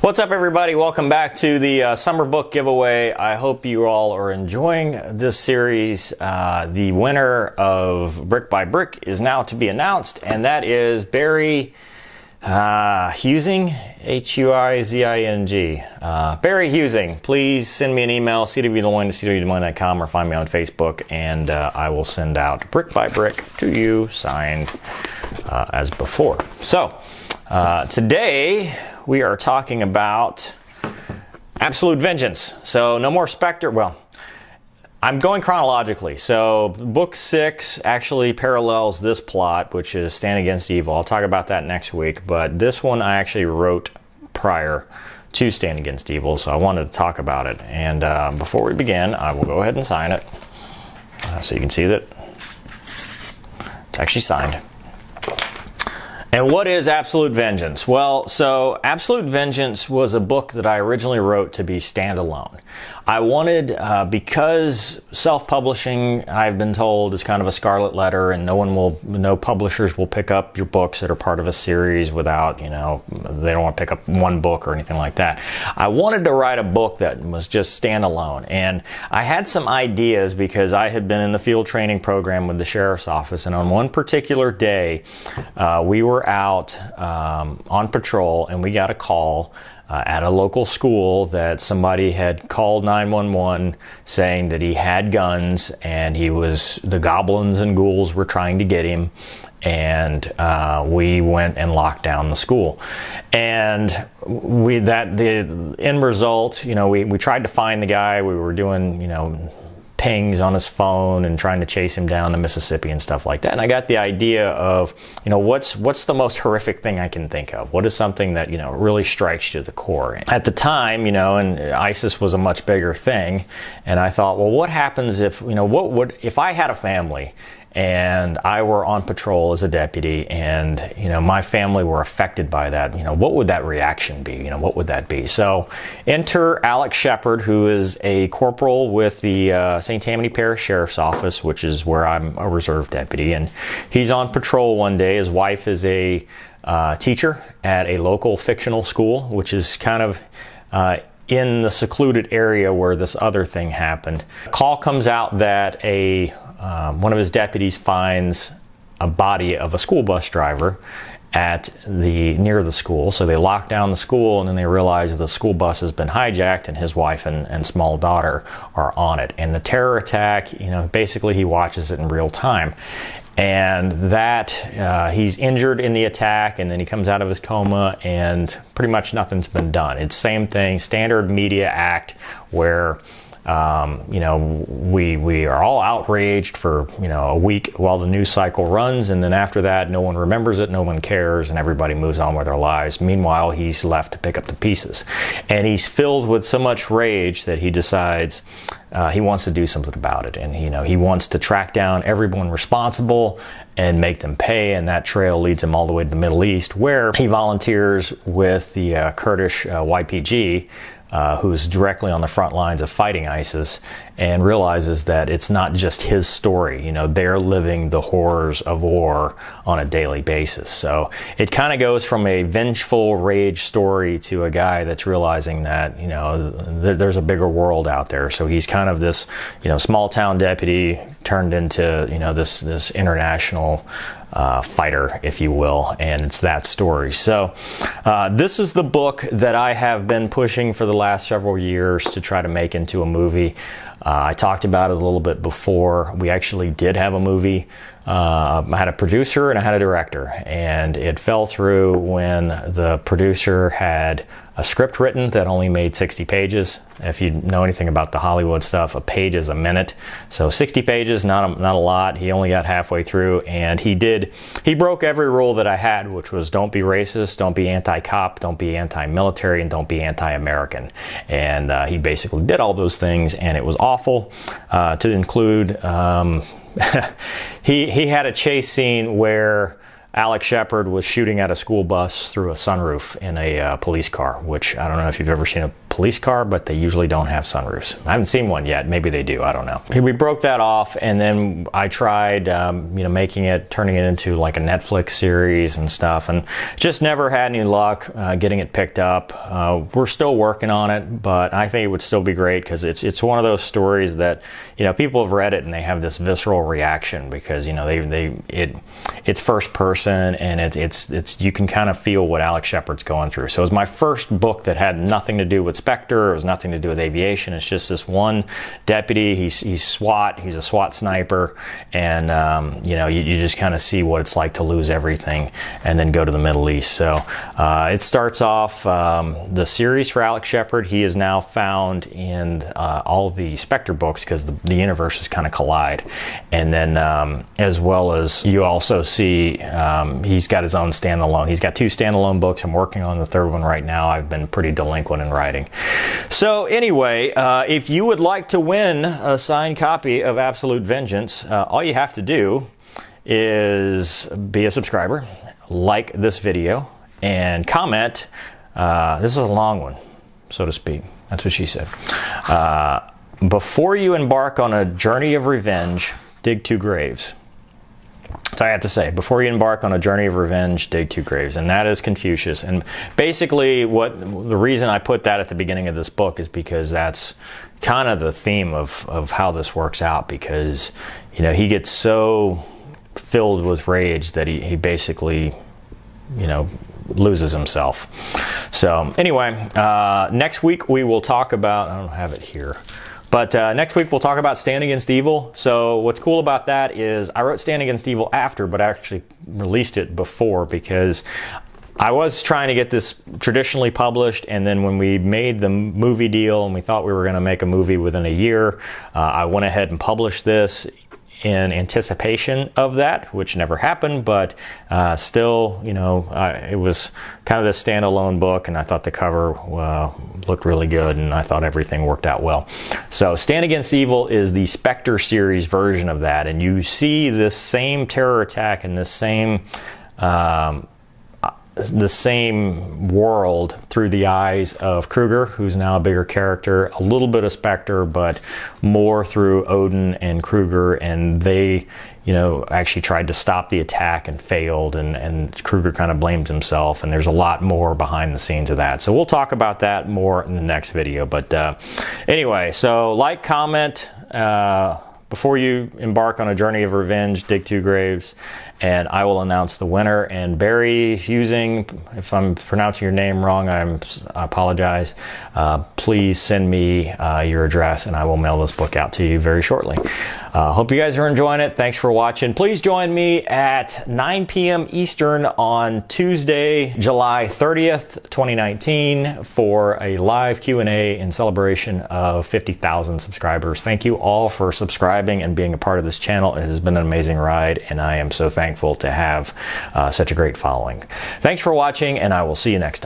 What's up, everybody? Welcome back to the summer book giveaway. I hope you all are enjoying this series. The winner of Brick by Brick is now to be announced, and that is Barry Huizing, H-U-I-Z-I-N-G. Barry Huizing, please send me an email, cwlemoine@cwlemoine.com, or find me on Facebook, and I will send out Brick by Brick to you, signed as before. So, today we are talking about Absolute Vengeance. So no more Spectre. Well, I'm going chronologically. So book 6 actually parallels this plot, which is Stand Against Evil. I'll talk about that next week, but this one I actually wrote prior to Stand Against Evil, so I wanted to talk about it. And before we begin, I will go ahead and sign it so you can see that it's actually signed. And what is Absolute Vengeance? Well, so Absolute Vengeance was a book that I originally wrote to be standalone. I wanted, because self-publishing, I've been told, is kind of a scarlet letter, and no publishers will pick up your books that are part of a series without, they don't want to pick up one book or anything like that. I wanted to write a book that was just standalone, and I had some ideas because I had been in the field training program with the sheriff's office, and on one particular day, we were out on patrol, and we got a call at a local school that somebody had called 911 saying that he had guns and the goblins and ghouls were trying to get him, and we went and locked down the school. And the end result, we tried to find the guy. We were doing pings on his phone and trying to chase him down the Mississippi and stuff like that. And I got the idea of, what's the most horrific thing I can think of? What is something that, really strikes you to the core? At the time, and ISIS was a much bigger thing. And I thought, well, what happens if, if I had a family and I were on patrol as a deputy and, my family were affected by that, what would that reaction be? What would that be? So enter Alex Shepard, who is a corporal with the St. Tammany Parish Sheriff's Office, which is where I'm a reserve deputy. And he's on patrol one day. His wife is a teacher at a local fictional school, which is kind of in the secluded area where this other thing happened. A call comes out that one of his deputies finds a body of a school bus driver near the school. So they lock down the school, and then they realize the school bus has been hijacked and his wife and small daughter are on it. And the terror attack, basically he watches it in real time. And that he's injured in the attack, and then he comes out of his coma, and pretty much nothing's been done. It's same thing, standard media act where we are all outraged for, a week while the news cycle runs, and then after that, no one remembers it, no one cares, and everybody moves on with their lives. Meanwhile, he's left to pick up the pieces. And he's filled with so much rage that he decides he wants to do something about it. And, he wants to track down everyone responsible and make them pay, and that trail leads him all the way to the Middle East, where he volunteers with the Kurdish YPG, who's directly on the front lines of fighting ISIS, and realizes that it's not just his story. They're living the horrors of war on a daily basis. So it kind of goes from a vengeful rage story to a guy that's realizing that, there's a bigger world out there. So he's kind of this, small town deputy turned into, this international fighter, if you will, and it's that story. So this is the book that I have been pushing for the last several years to try to make into a movie. I talked about it a little bit before. We actually did have a movie. I had a producer and I had a director, and it fell through when the producer had a script written that only made 60 pages. If you know anything about the Hollywood stuff, a page is a minute. So 60 pages, not a lot. He only got halfway through, and he broke every rule that I had, which was don't be racist, don't be anti-cop, don't be anti-military, and don't be anti-American. And he basically did all those things, and it was awful. To include, he had a chase scene where Alex Shepard was shooting at a school bus through a sunroof in a police car, which I don't know if you've ever seen a police car, but they usually don't have sunroofs. I haven't seen one yet. Maybe they do. I don't know. We broke that off, and then I tried, making it, turning it into like a Netflix series and stuff, and just never had any luck getting it picked up. We're still working on it, but I think it would still be great because it's one of those stories that, people have read it and they have this visceral reaction because, it's first person, and it's you can kind of feel what Alex Shepard's going through. So it was my first book that had nothing to do with Spectre. It was nothing to do with aviation. It's just this one deputy. He's SWAT. He's a SWAT sniper, and you just kind of see what it's like to lose everything and then go to the Middle East. So it starts off the series for Alex Shepard. He is now found in all the Spectre books because the universes kind of collide, and then as well as you also see he's got his own standalone. He's got 2 standalone books. I'm working on the 3rd one right now. I've been pretty delinquent in writing. So anyway, if you would like to win a signed copy of Absolute Vengeance, all you have to do is be a subscriber, like this video, and comment. This is a long one, so to speak. That's what she said. Before you embark on a journey of revenge, dig 2 graves. That's all I have to say. Before you embark on a journey of revenge, dig 2 graves. And that is Confucius. And basically the reason I put that at the beginning of this book is because that's kind of the theme of how this works out, because he gets so filled with rage that he basically loses himself. So anyway, next week we will talk about, I don't have it here, but next week we'll talk about Stand Against Evil. So what's cool about that is I wrote Stand Against Evil after, but I actually released it before because I was trying to get this traditionally published, and then when we made the movie deal and we thought we were going to make a movie within a year, I went ahead and published this in anticipation of that, which never happened, but still, it was kind of this standalone book, and I thought the cover looked really good, and I thought everything worked out well. So Stand Against Evil is the Spectre series version of that, and you see this same terror attack and this same the same world through the eyes of Kruger, who's now a bigger character, a little bit of Spectre, but more through Odin and Kruger, and they, actually tried to stop the attack and failed, and Kruger kind of blames himself, and there's a lot more behind the scenes of that. So we'll talk about that more in the next video, but anyway, so like, comment, before you embark on a journey of revenge, dig 2 graves, and I will announce the winner. And Barry Husing, if I'm pronouncing your name wrong, I apologize. Please send me your address, and I will mail this book out to you very shortly. Hope you guys are enjoying it. Thanks for watching. Please join me at 9 p.m. Eastern on Tuesday, July 30th, 2019 for a live Q&A in celebration of 50,000 subscribers. Thank you all for subscribing and being a part of this channel. It has been an amazing ride, and I am so thankful to have such a great following. Thanks for watching, and I will see you next time.